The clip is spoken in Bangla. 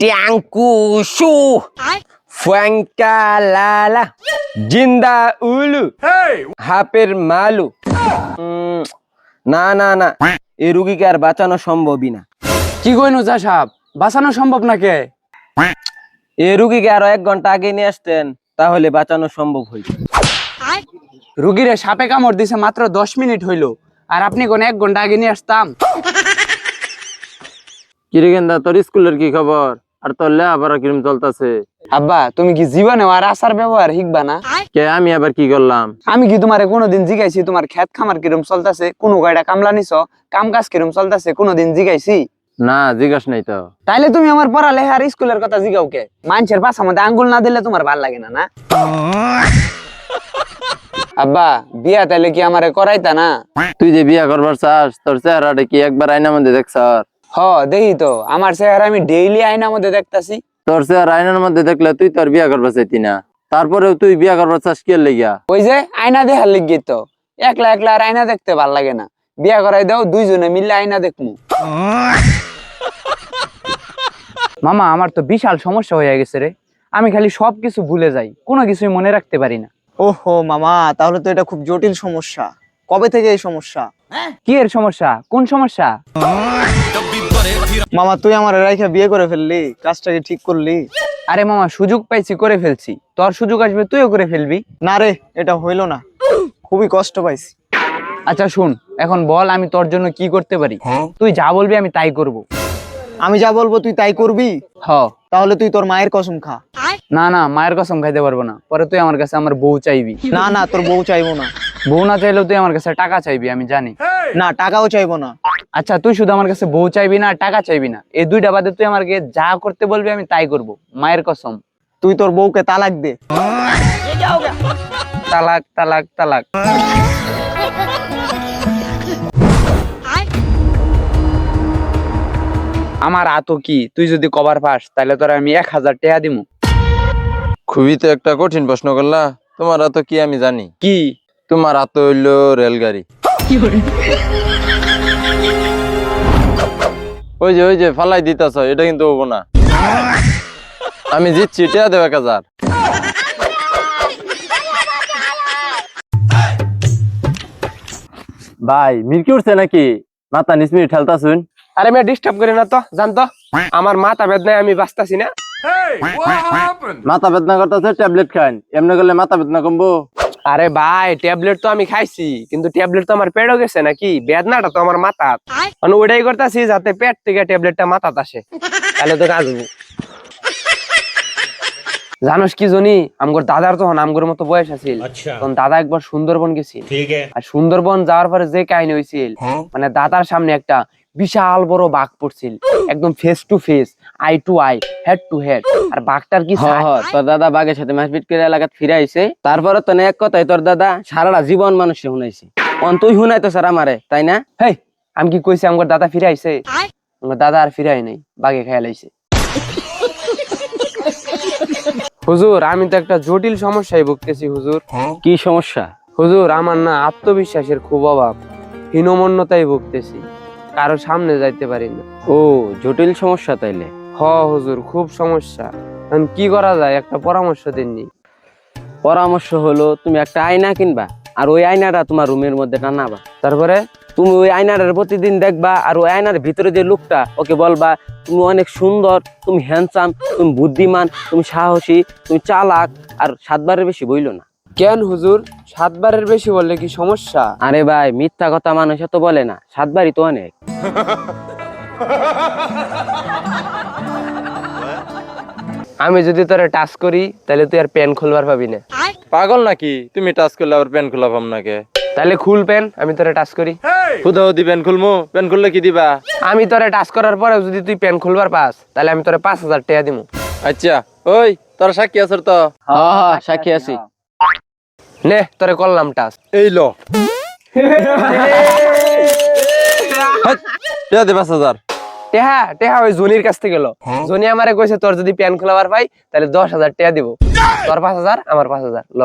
ট্যাঙ্কুশু ফুয়াঙ্কালালা জিন্দা উলু হাপের মালু। না না না, এই রুগীকে আর বাঁচানো সম্ভবই না। কি কইনো যা সাহেব, বাঁচানো সম্ভব না কে? এই রুগীকে আরো 1 ঘন্টা আগে নিয়ে আসতেন, তাহলে বাঁচানো সম্ভব হইত। রুগীরে সাপে কামড় দিছে মাত্র 10 মিনিট হইলো, আর আপনি কোন 1 ঘন্টা আগে নিয়ে আসতাম? কিরে গেন্দা, তোর স্কুলের কি খবর? আর তোর লেখাপড়া কিরম চলতেছে? আব্বা, তুমি কি জীবনে আর আচার ব্যবহার শিখবা না? কে আমি আবার কি করলাম? আমি কি তোমারে কোনোদিন জিগাইছি তোমার খেত খামার কিরম চলতেছে, কোন গাড়া কামলা নিছো, কাম কাজ কিরম চলতেছে কোনোদিন জিগাইছি? না, জিজ্ঞাস নাই তো। তাইলে তুমি আমার পড়ালেখা আর স্কুলের কথা জিগাও কে? মানুষের পাশা মধ্যে আঙ্গুল না দিলে তোমার ভাল লাগে না না? আব্বা, বিয়া তাইলে কি আমারে করাইতা না? তুই যে বিয়া করবার চাস, তোর চেহারাটা কি একবার আয়নার মধ্যে দেখছ? হ, দেখি তো আমার চেহারা আমি ডেইলি আয়নার মধ্যে দেখতাছি। তোর চেহারা আয়নার মধ্যে দেখলে তুই তোর বিয়া করবার চাইতি না, তারপরেও তুই বিয়া করবার চাস কি লেগিয়া? ওই যে আয়না দেখার লিগে তো, একলা একলা আর আয়না দেখতে ভাল লাগে না। বিয়া করাই দাও, দুইজনে মিললে আয়না দেখমু। মামা, আমার তো বিশাল সমস্যা হয়ে গেছে রে। আমি খালি সবকিছু ভুলে যাই, কোনো কিছুই মনে রাখতে পারি না। ওহো মামা, তাহলে তো এটা খুব জটিল সমস্যা। কবে থেকে এই সমস্যা? কি এর সমস্যা? কোন সমস্যা? মামা, তুই আমার রাইখা বিয়ে করে ফেললি, কাজটা কি ঠিক করলি? আরে মামা, সুযোগ পাইছি করে ফেলছি, তোর সুযোগ আসবে তুইও করে ফেলবি। না রে, এটা হইলো না, খুবই কষ্ট পাইছি। আচ্ছা শুন, এখন বল আমি তোর জন্য কি করতে পারি। তুই যা বলবি আমি তাই করব। আমি যা বলবো তুই তাই করবি? হ। তাহলে তুই তোর মায়ের কসম খা। না না, মায়ের কসম খাইতে পারবো না, পরে তুই আমার কাছে আমার বউ চাইবি। না না, তোর বউ চাইবো না। বউ না চাইলেও তুই আমার কাছে টাকা চাইবি, আমি জানি। না, টাকাও চাইবো না। আচ্ছা, তুই শুধু আমার কাছে বউ চাইবি না আর টাকা চাইবি না, এই দুইটা বাদে তুই আমাকে যা করতে বলবি আমি তাই করব, মায়ের কসম। তুই তোর বউকে তালাক দে। তালাক তালাক তালাক। আমার আতো কি, তুই যদি কভার পাস তাহলে তোর আমি 1000 টাকা দিমু। খুবই তো একটা কঠিন প্রশ্ন করলা। তোমার তো কি আমি জানি? কি? তোমার তো হইলো রেলগাড়ি। ওই যে ফালাই দিতেছ, এটা কিন্তু হবো না। আমি জিতছি, টিয়া দেব 1000। ভাই মির্কি উঠছে নাকি? মাথা নিচমি ঠেলতা শুন। আরে মেয়ে ডিস্টার্ব করে না তো, জানতো আমার মাথা বেদনায় আমি বাঁচতাছি না। মাথা বেদনা করতেছে, ট্যাবলেট খান। এমনি করলে মাথা বেদনা কমবো? আরে ভাই, ট্যাবলেট তো আমি খাইছি, কিন্তু ট্যাবলেট তো আমার পেটও গেছে নাকি, বেদনাটা তো আমার মাথা। মানে ওইটাই করতেছি যাতে পেট থেকে ট্যাবলেটটা মাথাত আসে, তাহলে তো কাজ হবো। জানোস কি জনি, আমগর দাদার তখন আমগর মতো বয়স আছিল, তখন দাদা একবার সুন্দরবন গেছিল। আর সুন্দরবন যাওয়ার পরে যে কাহিনী হয়েছিল, মানে দাদার সামনে একটা বিশাল বড় বাঘ পড়ছিল, একদম face to face, eye to eye, head to head. আর বাঘটার কি তোর দাদা বাঘের সাথে মারপিট করে এলাকাত ফিরে আইছে, তারপরে তো এক কথাই তোর দাদা সারাটা জীবন মানুষকে শুনাইছে। তুই শুনাই তো স্যার আমারে, তাই না? হেই, আমি কি কইছি আমগর দাদা ফিরে আইছে? আমগর দাদা আর ফিরে আই নাই, বাঘে খেয়াল আইছে। হুজুর, আমি তো একটা জটিল সমস্যায় ভুগতেছি হুজুর। কি সমস্যা? হুজুর, আমার না আত্মবিশ্বাসের খুব অভাব, হীনমন্যতায় ভুগতেছি, কারো সামনে যাইতে পারি না। ও, জটিল সমস্যা তাইলে? হ হুজুর, খুব সমস্যা। এখন কি করা যায়, একটা পরামর্শ দেননি। পরামর্শ হলো তুমি একটা আয়না কিনবা, আর ওই আয়নাটা তোমার রুমের মধ্যে টানাবা। তারপরে তুমি ওই আয়নাটার প্রতিদিন দেখবা, আর ওই আয়নার ভিতরে যে লোকটা, ওকে বলবা তুমি অনেক সুন্দর, তুমি হ্যান্ডসাম, তুমি বুদ্ধিমান, তুমি সাহসী, তুমি চালাক, আর 7 বারের বেশি বইলো না। কেন হুজুর, 7 বারের বেশি বললে কি সমস্যা? আরে ভাই, মিথ্যা কথা মানুষ তো বলে না, 7 বারই তো অনেক। আমি যদি তোরে টাচ করি তাহলে তুই আর পেন খুলবার পাবি না। পাগল নাকি? তুমি টাচ করলে আবার পেন খোলা পাম নাকি? তাহলে খুল পেন, আমি তোরে টাচ করি। খুদাও দি পেন খুলমু? পেন খুললে কি দিবা? আমি তোরে টাচ করার পরে যদি তুই পেন খুলবার পাস, তাহলে আমি তোরে 5000 টাকা দিমু। আচ্ছা, ওই তোর সাক্ষী আছে তো? হ্যাঁ, সাক্ষী আছি। নে, তোরে করলাম টাচ। এই লো টিয়া দে 5000। টেহা টেহা ওই জনির কাছ থেকে গেল। জনি আমারে কইছে তোর যদি পেন খোলাবার পাই তাহলে 10,000 টাকা দিব। তোর 5000, আমার 5000 ল।